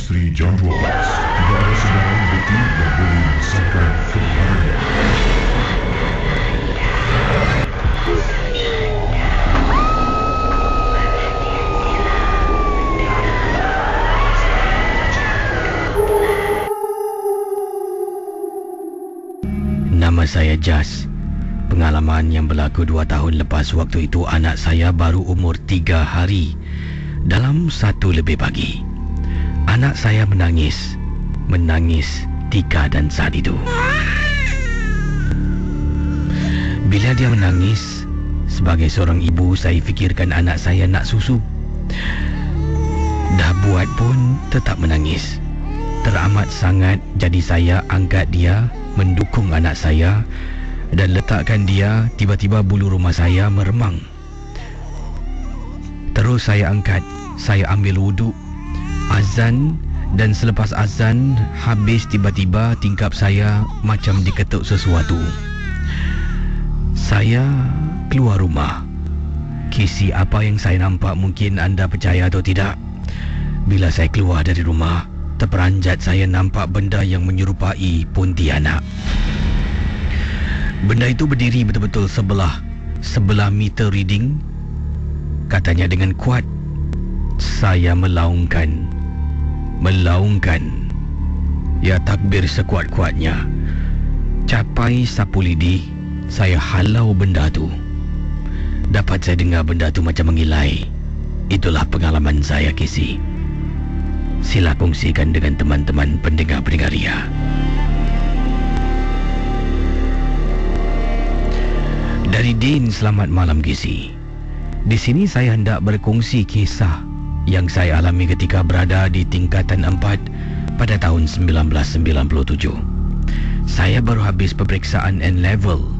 misteri John Roberts. Tidak ada sebarang bukti yang boleh mengesahkan kebenarannya. Nama saya Jas. Pengalaman yang berlaku 2 tahun lepas waktu itu anak saya baru umur 3 hari. Dalam 1 pagi, anak saya menangis 3 dan saat itu. Bila dia menangis, sebagai seorang ibu saya fikirkan anak saya nak susu. Dah buat pun tetap menangis. Teramat sangat, jadi saya angkat dia, mendukung anak saya dan letakkan dia. Tiba-tiba bulu rumah saya meremang. Terus saya angkat, saya ambil wuduk, azan, dan selepas azan habis, tiba-tiba tingkap saya macam diketuk sesuatu. Saya keluar rumah. Kisi apa yang saya nampak mungkin anda percaya atau tidak. Bila saya keluar dari rumah, terperanjat saya nampak benda yang menyerupai Pontianak. Benda itu berdiri betul-betul sebelah meter reading. Katanya dengan kuat, saya melaungkan. Ya, takbir sekuat-kuatnya. Capai sapu lidi, saya halau benda tu. Dapat saya dengar benda tu macam mengilai. Itulah pengalaman saya, Kisi. Sila kongsikan dengan teman-teman pendengar-pendengar Ria. Dari Din, selamat malam, Kisi. Di sini saya hendak berkongsi kisah yang saya alami ketika berada di tingkatan 4 pada tahun 1997. Saya baru habis peperiksaan N-level.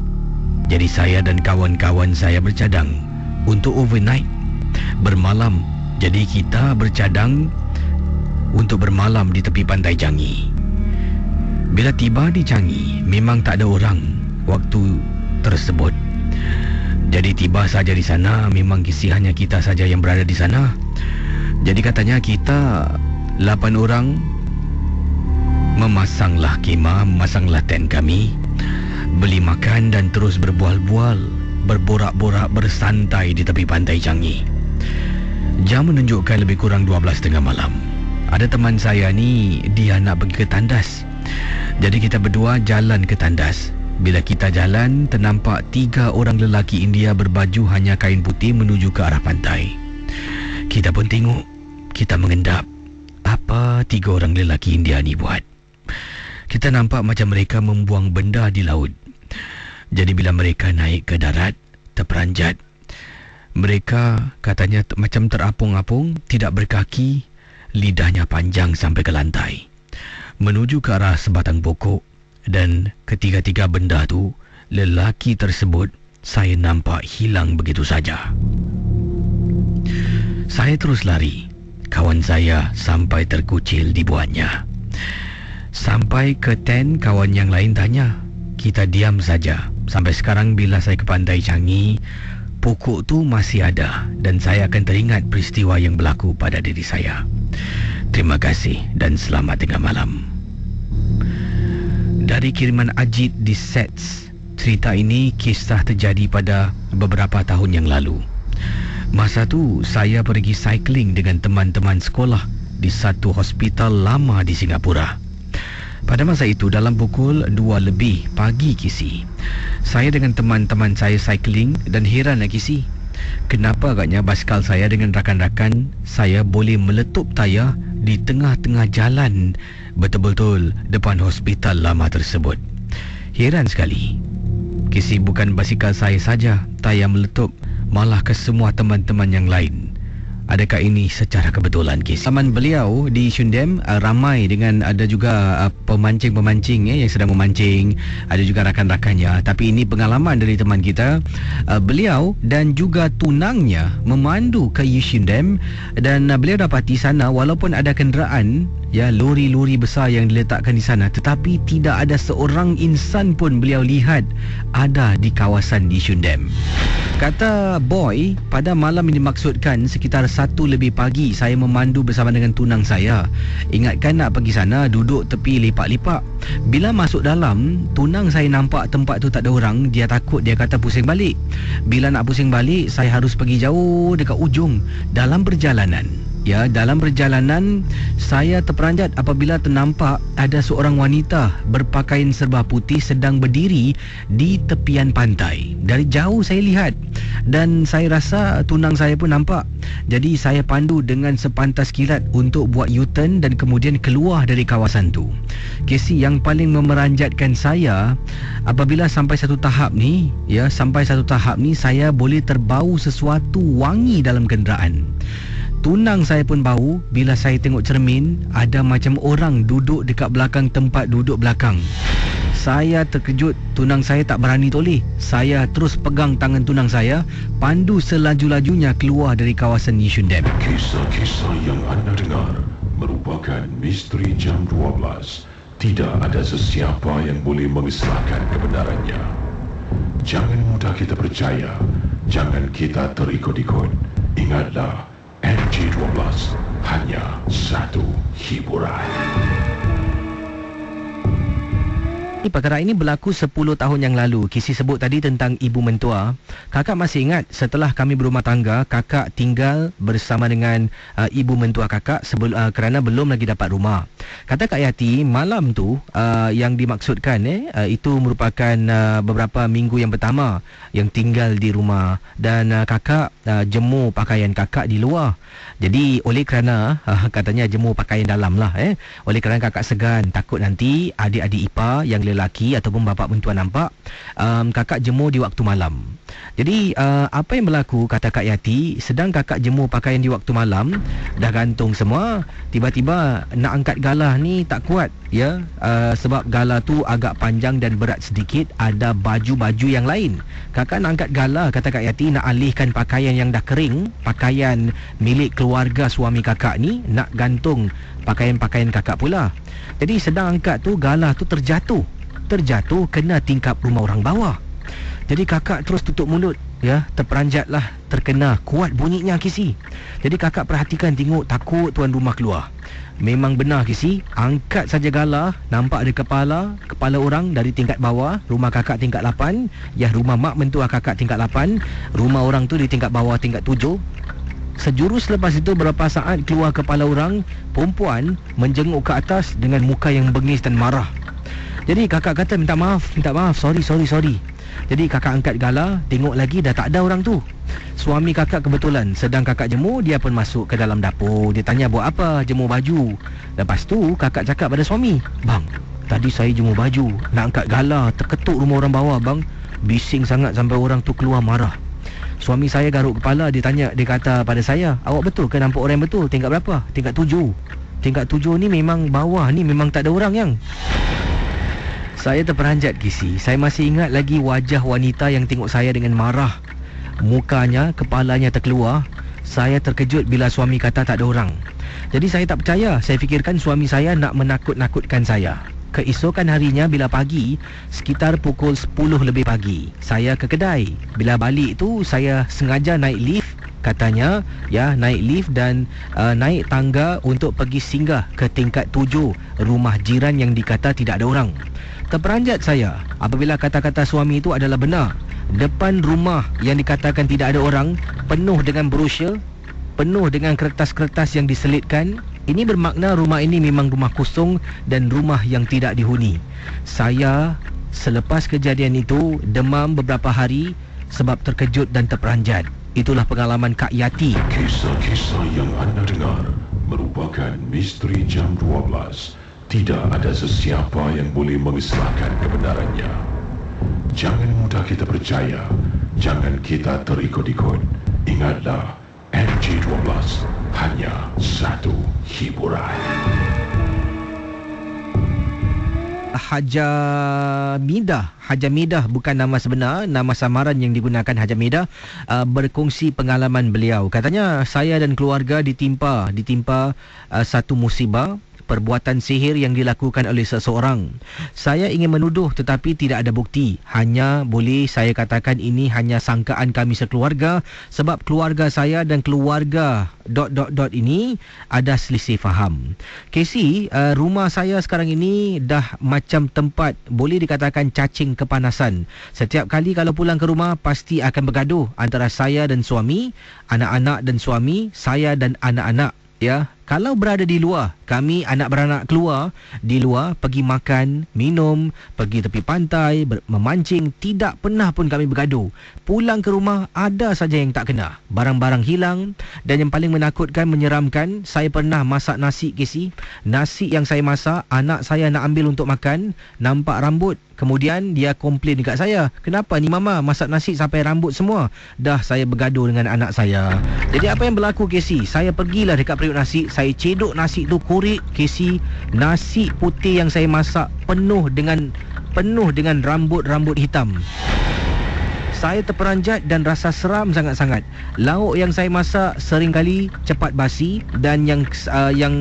Jadi saya dan kawan-kawan saya bercadang untuk overnight, bermalam. Jadi kita bercadang untuk bermalam di tepi pantai Changi. Bila tiba di Changi, memang tak ada orang waktu tersebut. Jadi tiba saja di sana, memang hanya kita saja yang berada di sana. Jadi katanya kita 8 orang memasanglah kemah, memasanglah tent kami, beli makan dan terus berbual-bual, berborak-borak, bersantai di tepi pantai Changi. Jam menunjukkan lebih kurang 12:30 malam. Ada teman saya ni, dia nak pergi ke tandas. Jadi kita berdua jalan ke tandas. Bila kita jalan, ternampak 3 orang lelaki India berbaju hanya kain putih menuju ke arah pantai. Kita pun tengok, kita mengendap. Apa 3 orang lelaki India ni buat? Kita nampak macam mereka membuang benda di laut. Jadi bila mereka naik ke darat, terperanjat. Mereka katanya macam terapung-apung, tidak berkaki, lidahnya panjang sampai ke lantai, menuju ke arah sebatang pokok. Dan ketiga-tiga benda tu, lelaki tersebut saya nampak hilang begitu saja. Saya terus lari. Kawan saya sampai terkucil dibuatnya. Sampai ke tent, kawan yang lain tanya. Kita diam saja. Sampai sekarang bila saya ke pantai Changi, pokok tu masih ada dan saya akan teringat peristiwa yang berlaku pada diri saya. Terima kasih dan selamat tengah malam. Dari kiriman Ajit di Sets. Cerita ini kisah terjadi pada beberapa tahun yang lalu. Masa tu saya pergi cycling dengan teman-teman sekolah di satu hospital lama di Singapura. Pada masa itu dalam pukul 2 pagi, Kisi, saya dengan teman-teman saya cycling dan heran lah, Kisi. Kenapa agaknya basikal saya dengan rakan-rakan saya boleh meletup tayar di tengah-tengah jalan, betul-betul depan hospital lama tersebut. Heran sekali. Kisi, bukan basikal saya saja tayar meletup, malah ke semua teman-teman yang lain. Adakah ini secara kebetulan, Kisi? Zaman beliau di Shundem ramai dengan ada juga pemancing-pemancing yang sedang memancing, ada juga rakan-rakannya. Tapi ini pengalaman dari teman kita. Beliau dan juga tunangnya memandu ke Shundem dan beliau dapati sana walaupun ada kenderaan ya, lori-lori besar yang diletakkan di sana, tetapi tidak ada seorang insan pun beliau lihat ada di kawasan Yishun Dam. Kata Boy, pada malam yang dimaksudkan sekitar 1 lebih pagi, saya memandu bersama dengan tunang saya. Ingatkan nak pergi sana, duduk tepi lipak-lipak. Bila masuk dalam, tunang saya nampak tempat tu tak ada orang. Dia takut, dia kata pusing balik. Bila nak pusing balik, saya harus pergi jauh dekat ujung. Dalam perjalanan, saya terperanjat apabila ternampak ada seorang wanita berpakaian serba putih sedang berdiri di tepian pantai. Dari jauh saya lihat dan saya rasa tunang saya pun nampak. Jadi saya pandu dengan sepantas kilat untuk buat U-turn dan kemudian keluar dari kawasan tu. Kesi yang paling memeranjatkan saya apabila sampai satu tahap ni, saya boleh terbau sesuatu wangi dalam kenderaan. Tunang saya pun bau. Bila saya tengok cermin, ada macam orang duduk dekat belakang tempat duduk belakang. Saya terkejut. Tunang saya tak berani toleh. Saya terus pegang tangan tunang saya, pandu selaju-lajunya keluar dari kawasan Yishun Dam. Kisah-kisah yang anda dengar merupakan misteri jam 12. Tidak ada sesiapa yang boleh mengesahkan kebenarannya. Jangan mudah kita percaya. Jangan kita terikut-ikut. Ingatlah, MG12 hanya satu hiburan. Perkara ini berlaku 10 tahun yang lalu. Kisi sebut tadi tentang ibu mentua. Kakak masih ingat setelah kami berumah tangga, kakak tinggal bersama dengan ibu mentua kakak kerana belum lagi dapat rumah. Kata Kak Yati, malam tu yang dimaksudkan itu merupakan beberapa minggu yang pertama yang tinggal di rumah dan kakak jemur pakaian kakak di luar. Jadi oleh kerana katanya jemur pakaian dalam lah oleh kerana kakak segan takut nanti adik-adik ipar yang lelaki ataupun bapa mentua nampak, kakak jemur di waktu malam. Jadi apa yang berlaku, kata Kak Yati, sedang kakak jemur pakaian di waktu malam, dah gantung semua, tiba-tiba nak angkat galah ni tak kuat sebab galah tu agak panjang dan berat sedikit, ada baju-baju yang lain. Kakak nak angkat galah, kata Kak Yati, nak alihkan pakaian yang dah kering, pakaian milik keluarga suami kakak ni, nak gantung pakaian-pakaian kakak pula. Jadi sedang angkat tu, galah tu terjatuh kena tingkap rumah orang bawah. Jadi kakak terus tutup mulut, terperanjatlah, terkena kuat bunyinya Kisi. Jadi kakak perhatikan, tengok, takut tuan rumah keluar. Memang benar Kisi, angkat saja galah, nampak ada kepala orang dari tingkat bawah. Rumah kakak tingkat 8, rumah mak mentua kakak tingkat 8, rumah orang tu di tingkat bawah tingkat 7. Sejurus lepas itu beberapa saat keluar kepala orang, perempuan menjenguk ke atas dengan muka yang bengis dan marah. Jadi kakak kata minta maaf, sorry. Jadi kakak angkat galah, tengok lagi dah tak ada orang tu. Suami kakak kebetulan sedang kakak jemur, dia pun masuk ke dalam dapur. Dia tanya buat apa, jemur baju. Lepas tu kakak cakap pada suami, bang, tadi saya jemur baju, nak angkat galah, terketuk rumah orang bawah bang. Bising sangat sampai orang tu keluar marah. Suami saya garuk kepala, dia kata pada saya, awak betul ke nampak orang betul? Tingkat berapa? Tingkat 7. Tingkat 7 ni memang bawah ni memang tak ada orang yang. Saya terperanjat Kisi. Saya masih ingat lagi wajah wanita yang tengok saya dengan marah. Mukanya, kepalanya terkeluar. Saya terkejut bila suami kata tak ada orang. Jadi saya tak percaya. Saya fikirkan suami saya nak menakut-nakutkan saya. Keesokan harinya bila pagi, sekitar pukul 10 lebih pagi, saya ke kedai. Bila balik tu, saya sengaja naik lift. Katanya, naik lift dan naik tangga untuk pergi singgah ke tingkat 7 rumah jiran yang dikata tidak ada orang. Terperanjat saya apabila kata-kata suami itu adalah benar. Depan rumah yang dikatakan tidak ada orang, penuh dengan brosur, penuh dengan kertas-kertas yang diselitkan. Ini bermakna rumah ini memang rumah kosong dan rumah yang tidak dihuni. Saya selepas kejadian itu demam beberapa hari sebab terkejut dan terperanjat. Itulah pengalaman Kak Yati. Kisah-kisah yang anda dengar merupakan misteri jam 12. Tidak ada sesiapa yang boleh mengesahkan kebenarannya. Jangan mudah kita percaya. Jangan kita terikut-ikut. Ingatlah, MG12 hanya satu hiburan. Hajamidah bukan nama sebenar, nama samaran yang digunakan Hajamidah, berkongsi pengalaman beliau. Katanya, saya dan keluarga ditimpa satu musibah. perbuatan sihir yang dilakukan oleh seseorang. Saya ingin menuduh tetapi tidak ada bukti. Hanya boleh saya katakan ini hanya sangkaan kami sekeluarga sebab keluarga saya dan keluarga ... ini ada selisih faham. Casey, rumah saya sekarang ini dah macam tempat boleh dikatakan cacing kepanasan. Setiap kali kalau pulang ke rumah pasti akan bergaduh antara saya dan suami, anak-anak dan suami, saya dan anak-anak. Ya, kalau berada di luar, kami anak beranak keluar di luar, pergi makan, minum, pergi tepi pantai, memancing, tidak pernah pun kami bergaduh. Pulang ke rumah ada saja yang tak kena. Barang-barang hilang dan yang paling menakutkan, menyeramkan, saya pernah masak nasi, Casey. Nasi yang saya masak, anak saya nak ambil untuk makan, nampak rambut. Kemudian dia komplain dekat saya, kenapa ni mama masak nasi sampai rambut semua? Dah saya bergaduh dengan anak saya. Jadi apa yang berlaku, Casey? Saya pergilah dekat periuk nasi, saya cedok nasi tu korek, Casey. Nasi putih yang saya masak penuh dengan rambut-rambut hitam. Saya terperanjat dan rasa seram sangat-sangat. Lauk yang saya masak seringkali cepat basi dan yang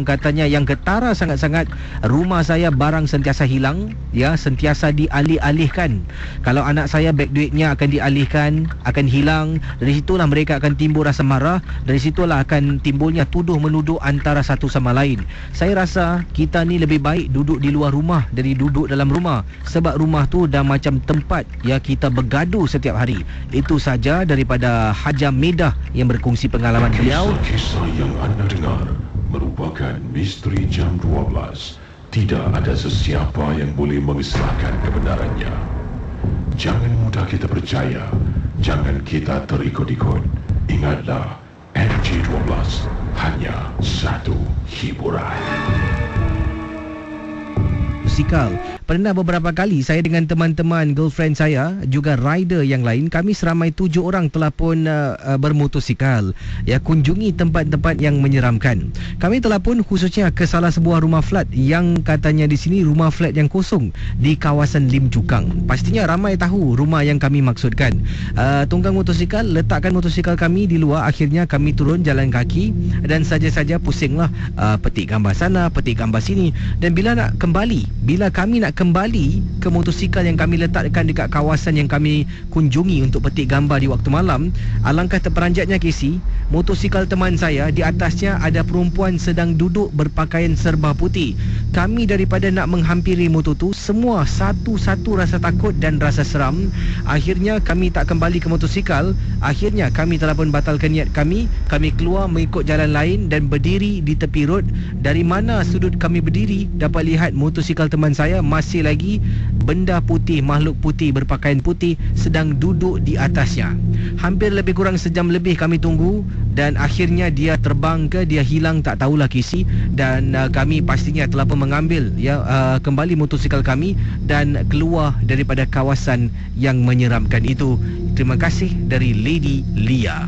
katanya yang ketara sangat-sangat, rumah saya barang sentiasa hilang, ya, sentiasa dialih-alihkan. Kalau anak saya beg duitnya akan dialihkan, akan hilang. Dari situlah mereka akan timbul rasa marah, dari situlah akan timbulnya tuduh menuduh antara satu sama lain. Saya rasa kita ni lebih baik duduk di luar rumah dari duduk dalam rumah, sebab rumah tu dah macam tempat ya kita bergaduh setiap hari. Itu saja daripada Hajam Medah yang berkongsi pengalaman beliau. Kisah yang anda dengar merupakan misteri jam 12. Tidak ada sesiapa yang boleh mengisahkan kebenarannya. Jangan mudah kita percaya, jangan kita terikut-ikut. Ingatlah, MJ12 hanya satu hiburan. Musikal. Pernah beberapa kali saya dengan teman-teman girlfriend saya, juga rider yang lain, kami seramai 7 orang telah pun bermotosikal, ya, kunjungi tempat-tempat yang menyeramkan. Kami telah pun khususnya ke salah sebuah rumah flat yang katanya di sini rumah flat yang kosong di kawasan Lim Chu Kang. Pastinya ramai tahu rumah yang kami maksudkan. Tunggang motosikal, letakkan motosikal kami di luar. Akhirnya kami turun jalan kaki dan saja-saja pusinglah, petik gambar sana, petik gambar sini. Dan bila kami nak kembali ke motosikal yang kami letakkan dekat kawasan yang kami kunjungi untuk petik gambar di waktu malam, alangkah terperanjatnya, Casey, motosikal teman saya, di atasnya ada perempuan sedang duduk berpakaian serba putih. Kami daripada nak menghampiri motor tu, semua satu-satu rasa takut dan rasa seram. Akhirnya kami tak kembali ke motosikal. Akhirnya kami telah pun batalkan niat kami. Kami keluar mengikut jalan lain dan berdiri di tepi road. Dari mana sudut kami berdiri, dapat lihat motosikal teman saya masih lagi benda putih, makhluk putih berpakaian putih sedang duduk di atasnya. Hampir lebih kurang sejam lebih kami tunggu dan akhirnya dia terbang ke, dia hilang, tak tahulah Casey. Dan kami pastinya telah pun mengambil kembali motosikal kami dan keluar daripada kawasan yang menyeramkan itu. Terima kasih dari Lady Lia.